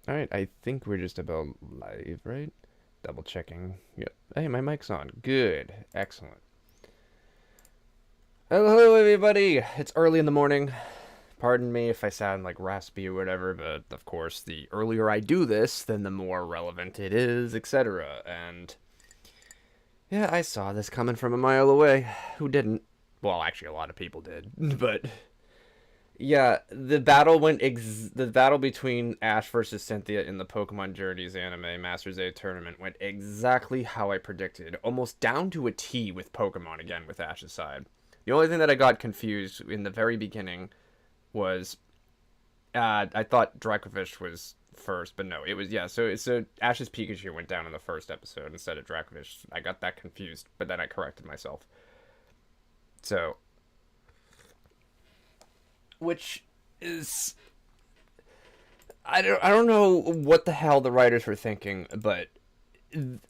All right, I think we're just about live, right? Double checking. Yep. Hey, my mic's on. Good. Excellent. Hello, everybody. It's early in the morning. Pardon me if I sound like raspy or whatever, but of course, the earlier I do this, then the more relevant it is, etc. And yeah, I saw this coming from a mile away. Who didn't? Well, actually, a lot of people did, but yeah, the battle between Ash versus Cynthia in the Pokemon Journeys anime Masters A tournament went exactly how I predicted, almost down to a T with Pokemon again with Ash's side. The only thing that I got confused in the very beginning was I thought Dracovish was first, but no, it was yeah. So Ash's Pikachu went down in the first episode instead of Dracovish. I got that confused, but then I corrected myself. So, which is I don't know what the hell the writers were thinking, but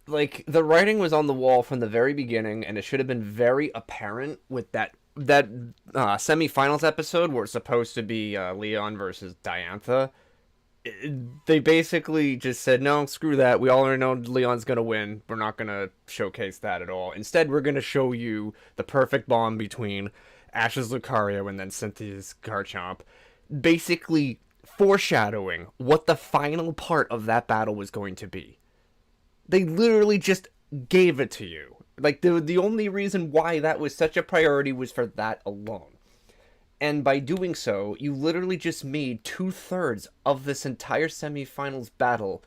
like the writing was on the wall from the very beginning, and it should have been very apparent with that semifinals episode where it's supposed to be Leon versus Diantha. They basically just said, no, screw that. We all already know Leon's going to win. We're not going to showcase that at all. Instead, we're going to show you the perfect bond between Ash's Lucario and then Cynthia's Garchomp. Basically foreshadowing what the final part of that battle was going to be. They literally just gave it to you. Like, the only reason why that was such a priority was for that alone. And by doing so, you literally just made two-thirds of this entire semifinals battle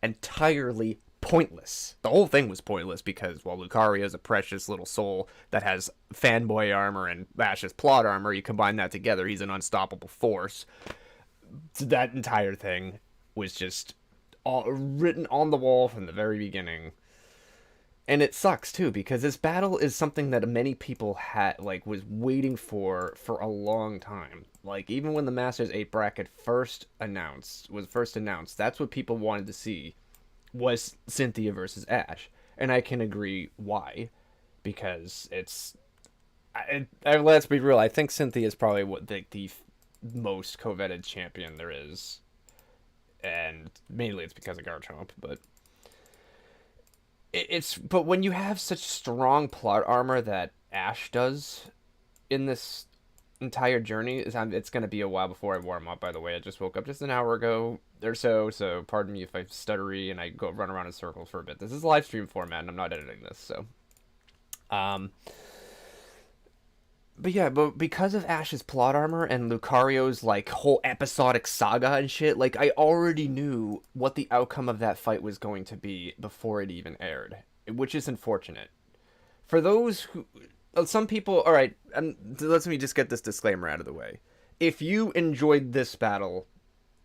entirely pointless. The whole thing was pointless because, well, Lucario is a precious little soul that has fanboy armor and Ash's plot armor. You combine that together, he's an unstoppable force. So that entire thing was just all written on the wall from the very beginning. And it sucks too because this battle is something that many people had was waiting for a long time. Like even when the Masters 8 bracket first announced, that's what people wanted to see was Cynthia versus Ash. And I can agree why, because let's be real, I think Cynthia is probably what the most coveted champion there is, and mainly it's because of Garchomp, but but when you have such strong plot armor that Ash does in this entire journey, it's going to be a while before I warm up. By the way, I just woke up just an hour ago or so pardon me if I stuttery and I go run around in circles for a bit. This is live stream format, and I'm not editing this, so um. But yeah, but because of Ash's plot armor and Lucario's whole episodic saga and shit, I already knew what the outcome of that fight was going to be before it even aired, which is unfortunate. For those who some people, all right, let me just get this disclaimer out of the way. If you enjoyed this battle,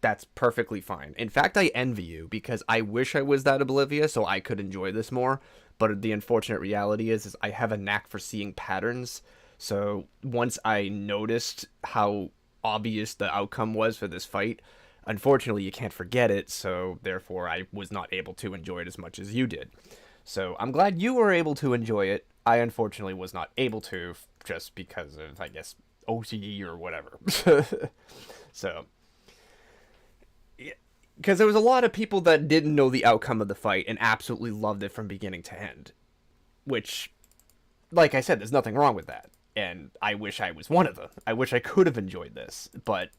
that's perfectly fine. In fact, I envy you because I wish I was that oblivious so I could enjoy this more, but the unfortunate reality is I have a knack for seeing patterns. So once I noticed how obvious the outcome was for this fight, unfortunately you can't forget it, so therefore I was not able to enjoy it as much as you did. So I'm glad you were able to enjoy it. I unfortunately was not able to just because of, I guess, OCD or whatever. So, because there was a lot of people that didn't know the outcome of the fight and absolutely loved it from beginning to end. Which, like I said, there's nothing wrong with that. And I wish I was one of them. I wish I could have enjoyed this. But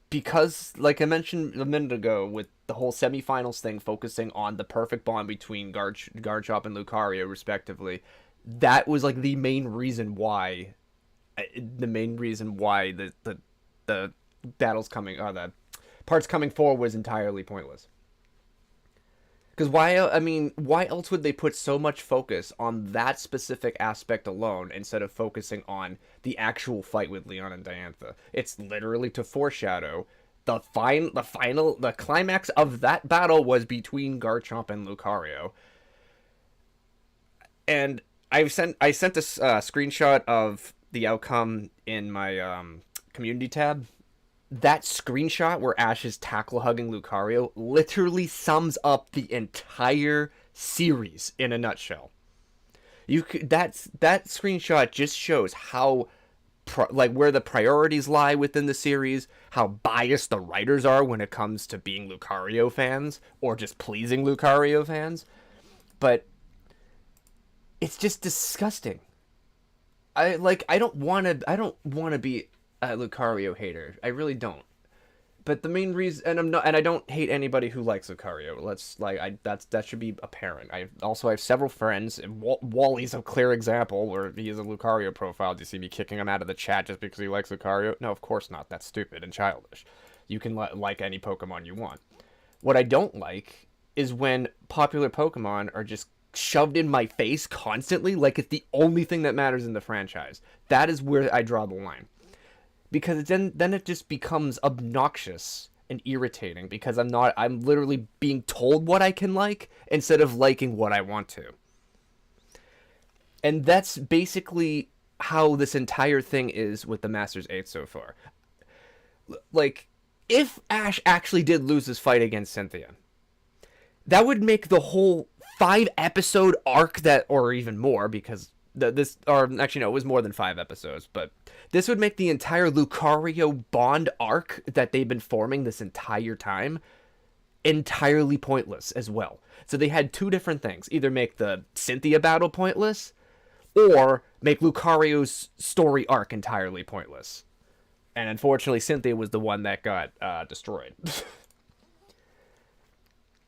because, like I mentioned a minute ago, with the whole semifinals thing focusing on the perfect bond between Garchomp and Lucario, respectively, that was the main reason why. The battles coming, or the parts coming forward was entirely pointless. Because why else would they put so much focus on that specific aspect alone instead of focusing on the actual fight with Leon and Diantha? It's literally to foreshadow the climax of that battle was between Garchomp and Lucario. And I sent a screenshot of the outcome in my community tab. That screenshot where Ash is tackle hugging Lucario literally sums up the entire series in a nutshell. That screenshot just shows how where the priorities lie within the series, how biased the writers are when it comes to being Lucario fans or just pleasing Lucario fans. But it's just disgusting. I don't want to be a Lucario hater. I really don't. But the main reason, and I don't hate anybody who likes Lucario. That should be apparent. I have several friends, and Wally's a clear example where he has a Lucario profile. Do you see me kicking him out of the chat just because he likes Lucario? No, of course not. That's stupid and childish. You can like any Pokemon you want. What I don't like is when popular Pokemon are just shoved in my face constantly, like it's the only thing that matters in the franchise. That is where I draw the line. Because then it just becomes obnoxious and irritating because I'm literally being told what I can like instead of liking what I want to. And that's basically how this entire thing is with the Masters 8 so far. Like, if Ash actually did lose his fight against Cynthia, that would make the whole 5-episode arc or even more, because it was more than 5 episodes, but this would make the entire Lucario Bond arc that they've been forming this entire time entirely pointless as well. So they had 2 different things: either make the Cynthia battle pointless, or make Lucario's story arc entirely pointless. And unfortunately, Cynthia was the one that got destroyed.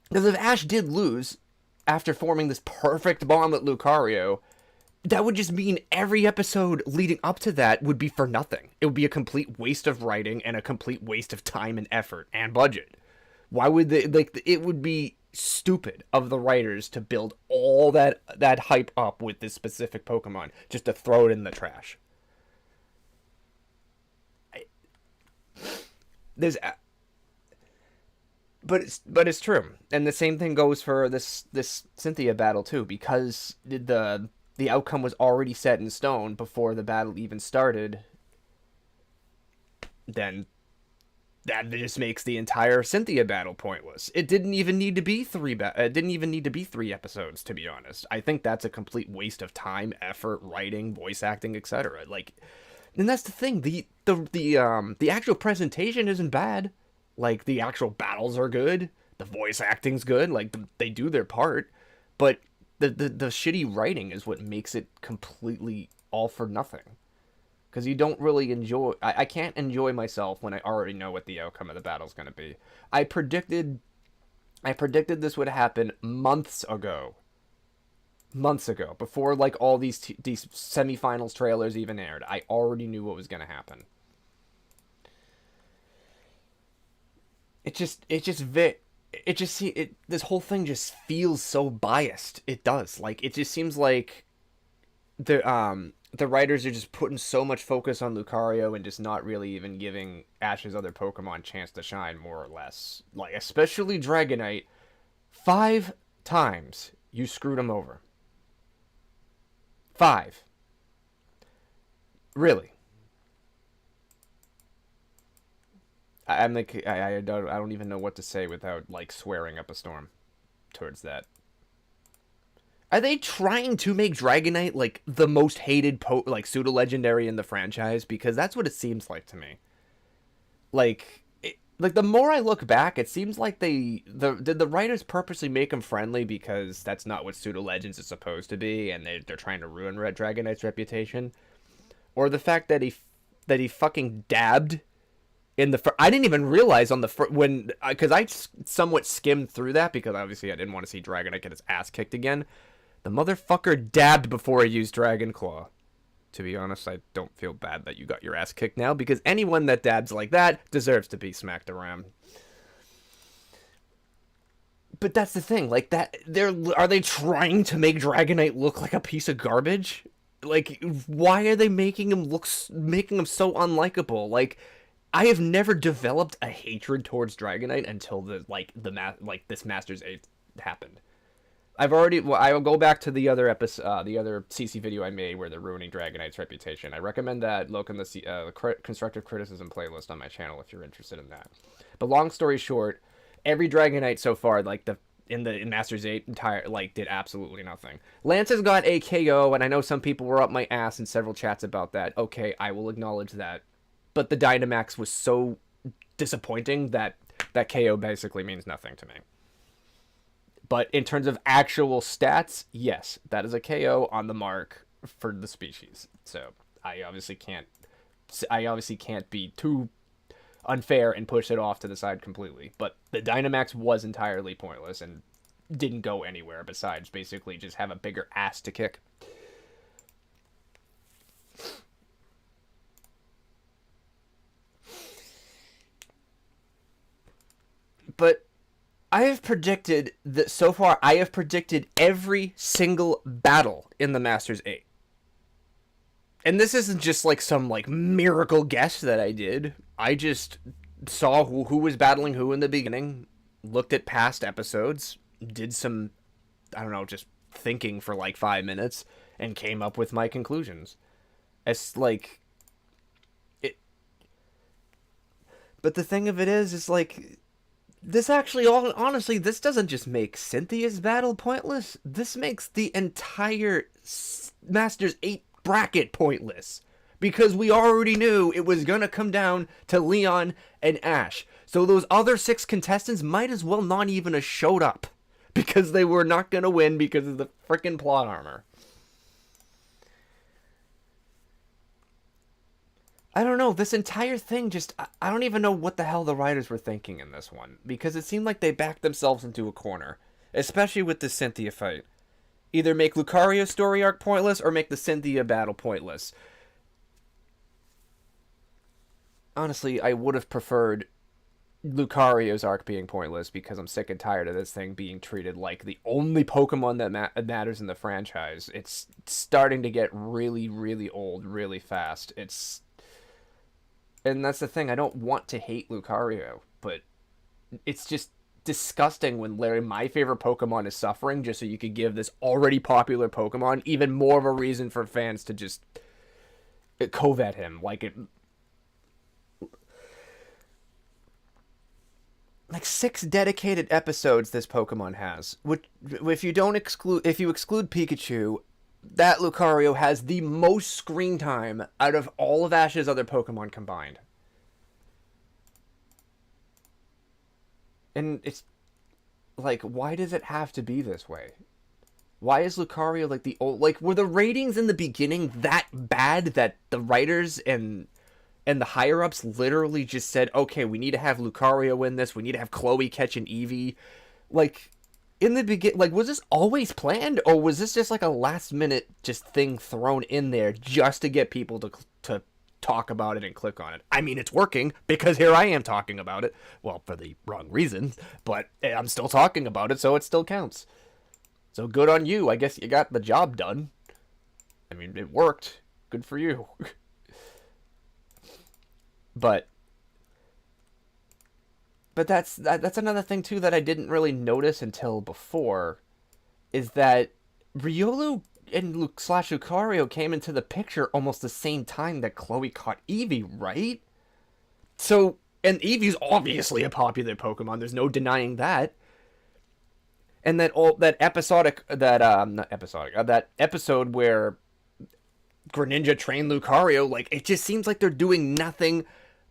Because if Ash did lose after forming this perfect bond with Lucario, that would just mean every episode leading up to that would be for nothing. It would be a complete waste of writing and a complete waste of time and effort and budget. Why would they, it would be stupid of the writers to build all that hype up with this specific Pokemon just to throw it in the trash. But it's true. And the same thing goes for this Cynthia battle too, because the outcome was already set in stone before the battle even started. Then that just makes the entire Cynthia battle pointless. It didn't even need to be 3 episodes, to be honest. I think that's a complete waste of time, effort, writing, voice acting, etc. And that's the thing. The actual presentation isn't bad. Like, the actual battles are good. The voice acting's good. Like, they do their part. But the shitty writing is what makes it completely all for nothing. Because you don't really enjoy... I can't enjoy myself when I already know what the outcome of the battle's going to be. I predicted this would happen months ago. Months ago. Before, like, all these semifinals trailers even aired. I already knew what was going to happen. This whole thing just feels so biased. It does. Like, it just seems like the writers are just putting so much focus on Lucario and just not really even giving Ash's other Pokemon chance to shine, more or less. Like, especially Dragonite. 5 times you screwed him over. 5. Really. I don't even know what to say without, like, swearing up a storm towards that. Are they trying to make Dragonite, like, the most hated pseudo-legendary in the franchise? Because that's what it seems like to me. Like, the more I look back, it seems like did the writers purposely make him friendly because that's not what pseudo-legends is supposed to be, and they're trying to ruin Red Dragonite's reputation? Or the fact that he fucking dabbed in I didn't even realize on because I somewhat skimmed through that because obviously I didn't want to see Dragonite get his ass kicked again. The motherfucker dabbed before he used Dragon Claw. To be honest, I don't feel bad that you got your ass kicked now, because anyone that dabs like that deserves to be smacked around. But that's the thing, like, that are they trying to make Dragonite look like a piece of garbage? Like, why are they making him so unlikable? Like, I have never developed a hatred towards Dragonite until this Masters 8 happened. I will go back to the other episode, the other CC video I made where they're ruining Dragonite's reputation. I recommend that look in the constructive criticism playlist on my channel if you're interested in that. But long story short, every Dragonite so far, like in Masters 8 entire like did absolutely nothing. Lance has got a KO, and I know some people were up my ass in several chats about that. Okay, I will acknowledge that. But the Dynamax was so disappointing that that KO basically means nothing to me. But in terms of actual stats, yes, that is a KO on the mark for the species. So I obviously can't be too unfair and push it off to the side completely. But the Dynamax was entirely pointless and didn't go anywhere besides basically just have a bigger ass to kick. But I have predicted that so far. I have predicted every single battle in the Masters 8. And this isn't just like some like miracle guess that I did. I just saw who was battling who in the beginning, looked at past episodes, did some, I don't know, just thinking for like 5 minutes, and came up with my conclusions. It's like it. But the thing of it is like this actually, all honestly, this doesn't just make Cynthia's battle pointless. This makes the entire Masters 8 bracket pointless. Because we already knew it was going to come down to Leon and Ash. So those other 6 contestants might as well not even have showed up. Because they were not going to win because of the freaking plot armor. I don't know, this entire thing just, I don't even know what the hell the writers were thinking in this one. Because it seemed like they backed themselves into a corner. Especially with the Cynthia fight. Either make Lucario's story arc pointless, or make the Cynthia battle pointless. Honestly, I would have preferred Lucario's arc being pointless, because I'm sick and tired of this thing being treated like the only Pokemon that matters in the franchise. It's starting to get really, really old really fast. And that's the thing, I don't want to hate Lucario, but it's just disgusting when Larry, my favorite Pokemon, is suffering just so you could give this already popular Pokemon even more of a reason for fans to just covet him. Like 6 dedicated episodes this Pokemon has. Which, if you exclude Pikachu, that Lucario has the most screen time out of all of Ash's other Pokemon combined. And it's like, why does it have to be this way? Why is Lucario like the old, like, were the ratings in the beginning that bad that the writers and the higher-ups literally just said, okay, we need to have Lucario win this, we need to have Chloe catch an Eevee? Like, in the begin, like, was this always planned, or was this just like a last-minute just thing thrown in there just to get people to talk about it and click on it? I mean, it's working, because here I am talking about it. Well, for the wrong reasons, but I'm still talking about it, so it still counts. So good on you. I guess you got the job done. I mean, it worked. Good for you. But that's another thing too that I didn't really notice until before, is that Riolu and Lucario came into the picture almost the same time that Chloe caught Eevee, right? So, and Eevee's obviously a popular Pokemon. There's no denying that. And that that episode where Greninja trained Lucario, like, it just seems like they're doing nothing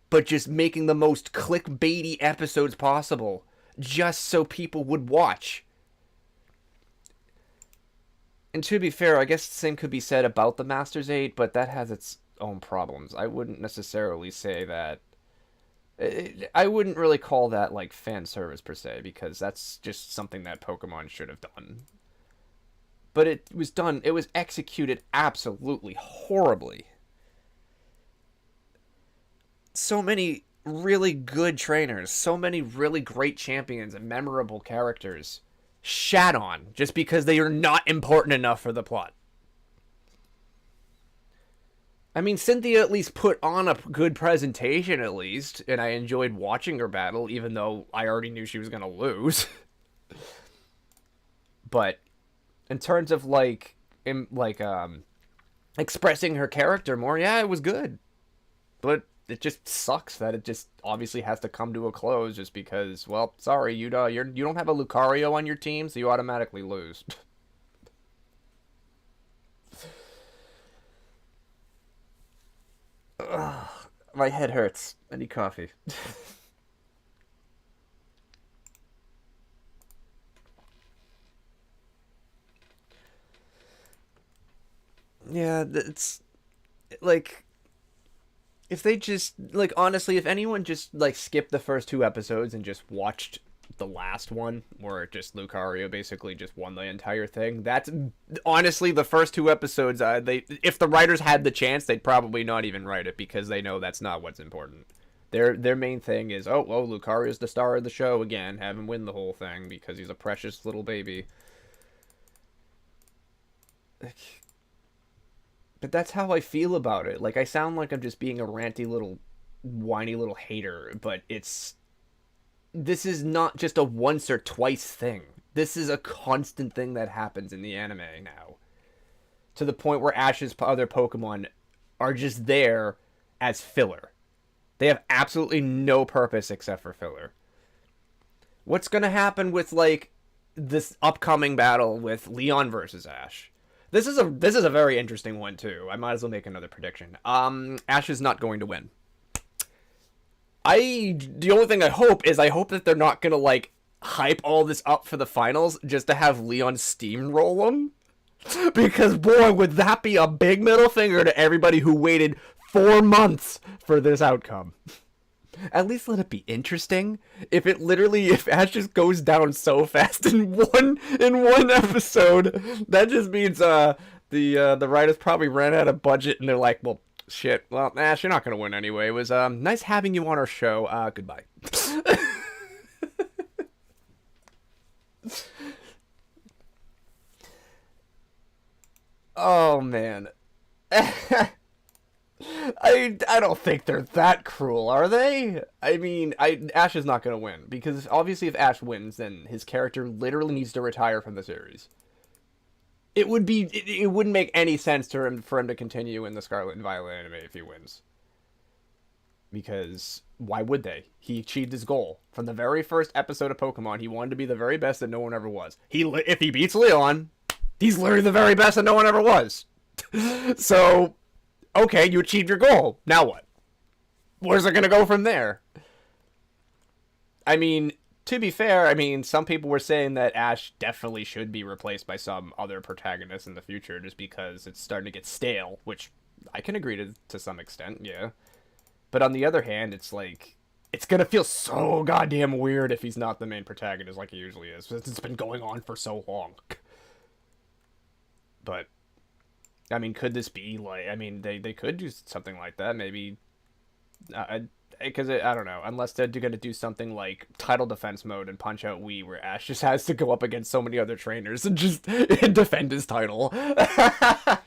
but just making the most clickbaity episodes possible, just so people would watch. And to be fair, I guess the same could be said about the Masters 8, but that has its own problems. I wouldn't necessarily say that. I wouldn't really call that like fan service per se, because that's just something that Pokemon should have done. But it was executed absolutely horribly. So many really good trainers, so many really great champions and memorable characters shat on just because they are not important enough for the plot. I mean, Cynthia at least put on a good presentation, at least, and I enjoyed watching her battle, even though I already knew she was going to lose. But in terms of expressing her character more, yeah, it was good. But it just sucks that it just obviously has to come to a close just because, well, sorry, you don't have a Lucario on your team, so you automatically lose. Ugh, my head hurts. I need coffee. Yeah, it's like if they just like honestly, if anyone just like skipped the first two episodes and just watched the last one where just Lucario basically just won the entire thing, that's honestly the first two episodes. They if the writers had the chance, they'd probably not even write it because they know that's not what's important. Their main thing is, oh well, Lucario's the star of the show again, have him win the whole thing because he's a precious little baby. But that's how I feel about it. Like I sound like I'm just being a ranty little whiny little hater, but this is not just a once or twice thing. This is a constant thing that happens in the anime now. To the point where Ash's other Pokemon are just there as filler. They have absolutely no purpose except for filler. What's going to happen with like this upcoming battle with Leon versus Ash? This is a very interesting one too. I might as well make another prediction. Ash is not going to win. The only thing I hope that they're not gonna like hype all this up for the finals just to have Leon steamroll them. Because boy, would that be a big middle finger to everybody who waited 4 months for this outcome. At least let it be interesting. If Ash just goes down so fast in one episode, that just means the writers probably ran out of budget and they're like, well, shit. Well, Ash, you're not gonna win anyway. It was nice having you on our show. Goodbye. Oh man. I don't think they're that cruel, are they? I mean, Ash is not going to win because obviously if Ash wins, then his character literally needs to retire from the series. It wouldn't make any sense for him to continue in the Scarlet and Violet anime if he wins. Because why would they? He achieved his goal from the very first episode of Pokemon. He wanted to be the very best that no one ever was. If he beats Leon, he's literally the very best that no one ever was. So, okay, you achieved your goal. Now what? Where's it going to go from there? I mean, to be fair, I mean, some people were saying that Ash definitely should be replaced by some other protagonist in the future just because it's starting to get stale, which I can agree to some extent, yeah. But on the other hand, it's like, it's going to feel so goddamn weird if he's not the main protagonist like he usually is. It's been going on for so long. But, I mean, could this be like, I mean, they could do something like that, maybe, because I don't know, unless they're going to do something like title defense mode and punch out Wii, where Ash just has to go up against so many other trainers and just defend his title. I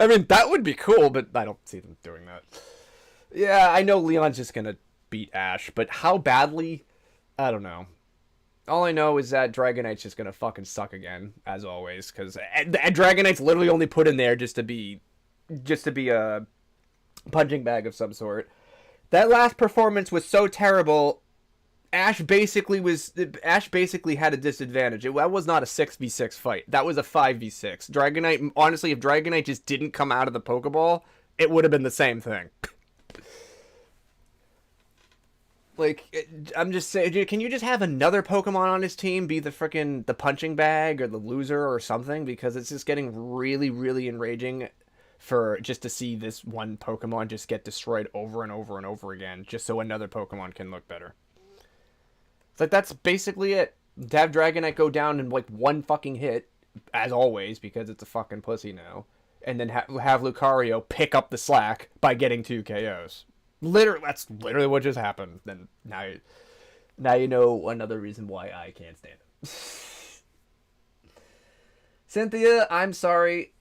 mean, that would be cool, but I don't see them doing that. Yeah, I know Leon's just going to beat Ash, but how badly? I don't know. All I know is that Dragonite's just going to fucking suck again, as always, because Dragonite's literally only put in there just to be a punching bag of some sort. That last performance was so terrible. Ash basically had a disadvantage. That was not a 6v6 fight. That was a 5v6. Dragonite, honestly, if Dragonite just didn't come out of the Pokeball, it would have been the same thing. Like, I'm just saying, can you just have another Pokemon on his team be the punching bag or the loser or something? Because it's just getting really, really enraging for just to see this one Pokemon just get destroyed over and over and over again, just so another Pokemon can look better. It's like, that's basically it. To have Dragonite go down in, like, one fucking hit, as always, because it's a fucking pussy now, and then have Lucario pick up the slack by getting 2 KOs. That's literally what just happened. Then now you know another reason why I can't stand it. Cynthia, I'm sorry.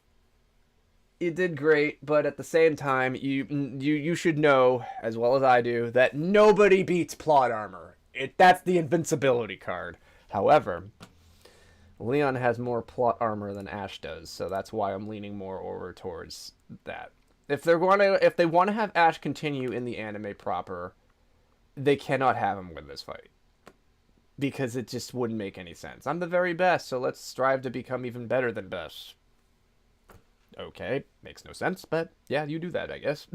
You did great, but at the same time, you should know as well as I do that nobody beats plot armor. That's the invincibility card. However, Leon has more plot armor than Ash does, so that's why I'm leaning more over towards that. If they want to have Ash continue in the anime proper, they cannot have him win this fight because it just wouldn't make any sense. I'm the very best, so let's strive to become even better than best. Okay, makes no sense, but yeah, you do that, I guess.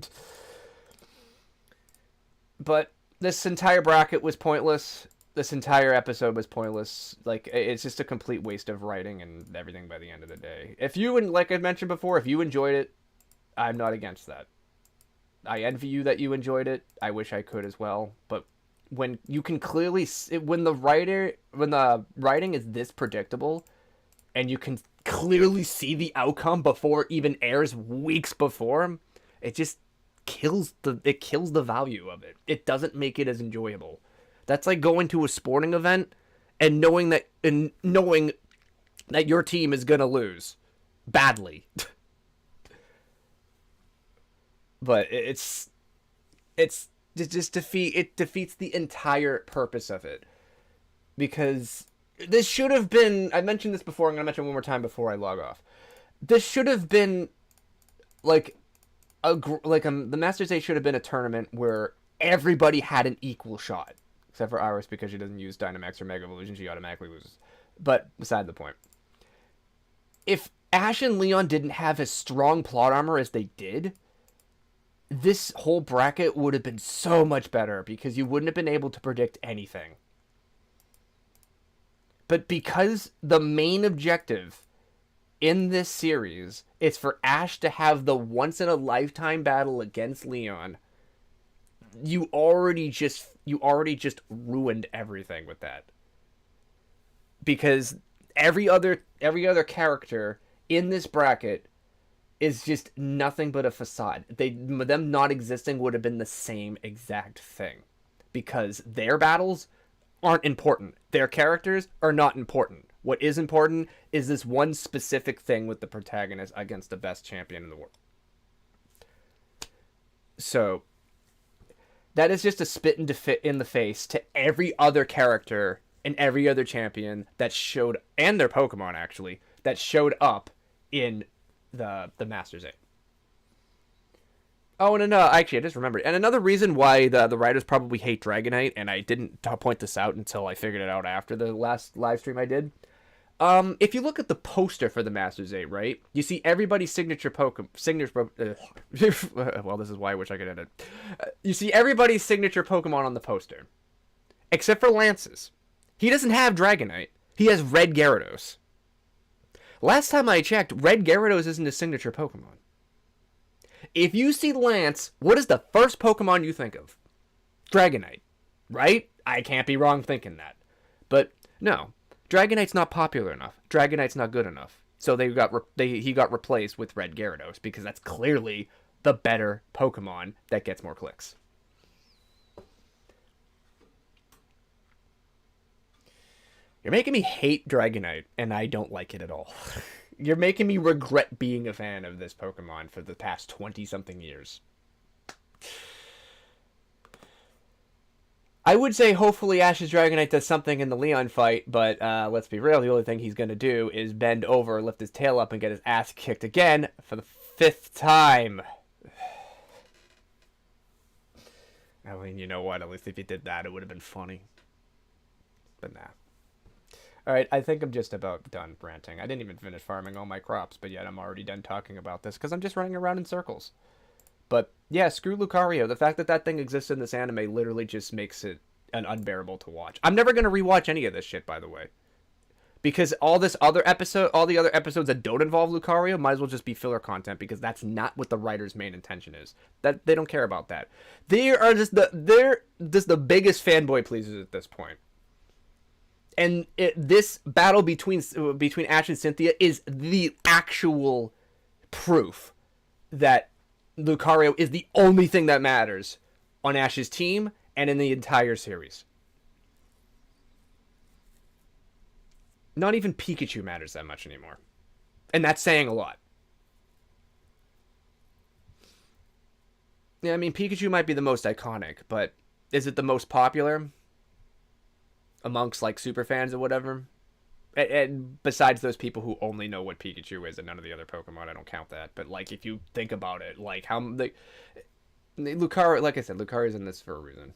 But this entire bracket was pointless. This entire episode was pointless. Like, it's just a complete waste of writing and everything by the end of the day. If you, and like I mentioned before, if you enjoyed it, I'm not against that. I envy you that you enjoyed it. I wish I could as well. But when you can clearly, when the writing is this predictable, and you can clearly see the outcome before it even airs weeks before, it just kills the value of it. It doesn't make it as enjoyable. That's like going to a sporting event and knowing that your team is gonna lose badly. But it defeats the entire purpose of it. Because this should have been, I mentioned this before, I'm gonna mention it one more time before I log off. This should have been like the Masters 8 should have been a tournament where everybody had an equal shot. Except for Iris, because she doesn't use Dynamax or Mega Evolution, she automatically loses. But beside the point. If Ash and Leon didn't have as strong plot armor as they did, this whole bracket would have been so much better because you wouldn't have been able to predict anything. But because the main objective in this series is for Ash to have the once-in-a-lifetime battle against Leon, you already just ruined everything with that. Because every other character in this bracket is just nothing but a facade. Them not existing would have been the same exact thing. Because their battles aren't important. Their characters are not important. What is important is this one specific thing with the protagonist against the best champion in the world. So that is just a spit in the face to every other character and every other champion that showed, and their Pokemon actually, that showed up in the Masters 8. Oh, and actually, I just remembered. And another reason why the writers probably hate Dragonite, and I didn't point this out until I figured it out after the last live stream I did. If you look at the poster for the Masters 8, right, you see everybody's signature Pokemon. Well, this is why I wish I could edit. You see everybody's signature Pokemon on the poster, except for Lance's. He doesn't have Dragonite. He has Red Gyarados. Last time I checked, Red Gyarados isn't his signature Pokemon. If you see Lance, what is the first Pokemon you think of? Dragonite, right? I can't be wrong thinking that. But no, Dragonite's not popular enough. Dragonite's not good enough. So he got replaced with Red Gyarados because that's clearly the better Pokemon that gets more clicks. You're making me hate Dragonite, and I don't like it at all. You're making me regret being a fan of this Pokemon for the past 20-something years. I would say hopefully Ash's Dragonite does something in the Leon fight, but let's be real, the only thing he's going to do is bend over, lift his tail up, and get his ass kicked again for the 5th time. I mean, you know what? At least if he did that, it would have been funny. But nah. Alright, I think I'm just about done ranting. I didn't even finish farming all my crops, but yet I'm already done talking about this, because I'm just running around in circles. But, yeah, screw Lucario. The fact that that thing exists in this anime literally just makes it unbearable to watch. I'm never going to rewatch any of this shit, by the way. Because all the other episodes that don't involve Lucario might as well just be filler content, because that's not what the writer's main intention is. That they don't care about that. They're just the biggest fanboy pleasers at this point. And this battle between Ash and Cynthia is the actual proof that Lucario is the only thing that matters on Ash's team and in the entire series. Not even Pikachu matters that much anymore. And that's saying a lot. Yeah, I mean, Pikachu might be the most iconic, but is it the most popular? Amongst, like, super fans or whatever? And besides those people who only know what Pikachu is and none of the other Pokemon, I don't count that. But like, if you think about it, like how Lucario, like I said, Lucario's in this for a reason.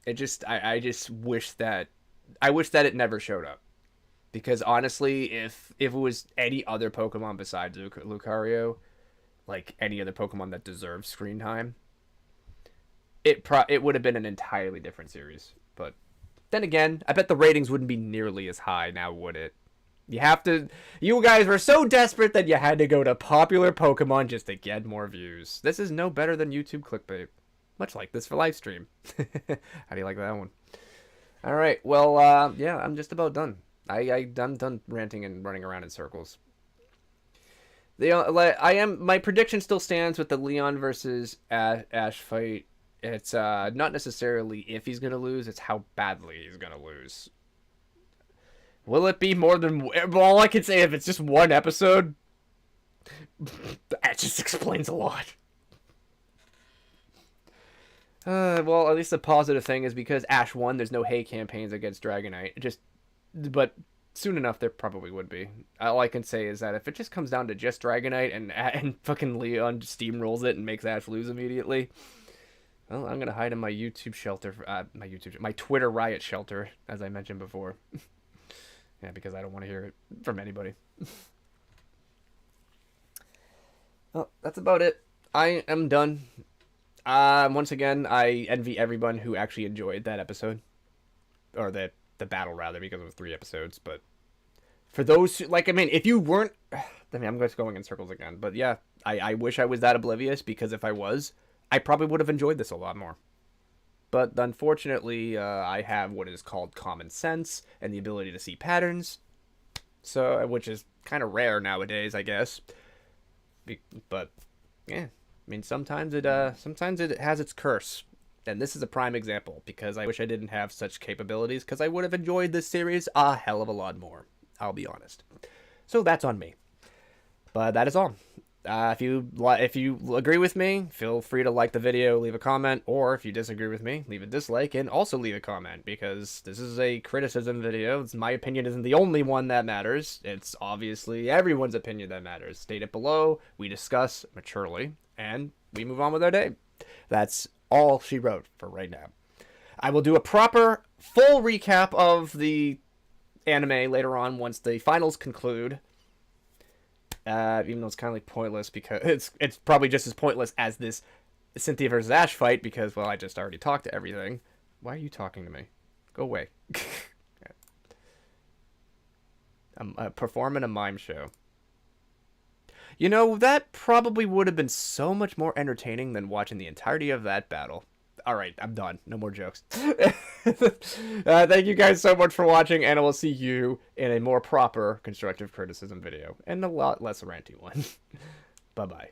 It just, I just wish that, I wish that it never showed up. Because honestly, if it was any other Pokemon besides Lucario, like any other Pokemon that deserves screen time, it would have been an entirely different series. But then again, I bet the ratings wouldn't be nearly as high now, would it? You guys were so desperate that you had to go to popular Pokemon just to get more views. This is no better than YouTube clickbait. Much like this for live stream. How do you like that one? All right, well, yeah, I'm just about done. I'm done ranting and running around in circles. My prediction still stands with the Leon versus Ash fight. It's not necessarily if he's gonna lose; it's how badly he's gonna lose. Will it be more than? All I can say, if it's just one episode, that just explains a lot. Well, at least the positive thing is because Ash won, there's no hate campaigns against Dragonite. But soon enough, there probably would be. All I can say is that if it just comes down to just Dragonite and fucking Leon steamrolls it and makes Ash lose immediately, well, I'm gonna hide in my YouTube shelter, my Twitter riot shelter, as I mentioned before. Yeah, because I don't want to hear it from anybody. Well, that's about it. I am done. Once again, I envy everyone who actually enjoyed that episode. Or the battle, rather, because it was 3 episodes. But for those who, like, I mean, if you weren't... I mean, I'm just going in circles again. But yeah, I wish I was that oblivious, because if I was, I probably would have enjoyed this a lot more. But unfortunately, I have what is called common sense and the ability to see patterns. So, which is kind of rare nowadays, I guess. But, yeah. I mean, sometimes it has its curse. And this is a prime example, because I wish I didn't have such capabilities, because I would have enjoyed this series a hell of a lot more. I'll be honest. So that's on me. But that is all. If you agree with me, feel free to like the video, leave a comment, or if you disagree with me, leave a dislike, and also leave a comment, because this is a criticism video. My opinion isn't the only one that matters. It's obviously everyone's opinion that matters. State it below, we discuss maturely, and we move on with our day. That's all she wrote for right now. I will do a proper, full recap of the anime later on once the finals conclude. Even though it's kind of like pointless, because it's probably just as pointless as this Cynthia versus Ash fight, because, well, I just already talked to everything. Why are you talking to me? Go away. I'm performing a mime show. You know, that probably would have been so much more entertaining than watching the entirety of that battle. Alright, I'm done. No more jokes. Thank you guys so much for watching, and I will see you in a more proper constructive criticism video. And a lot less ranty one. Bye-bye.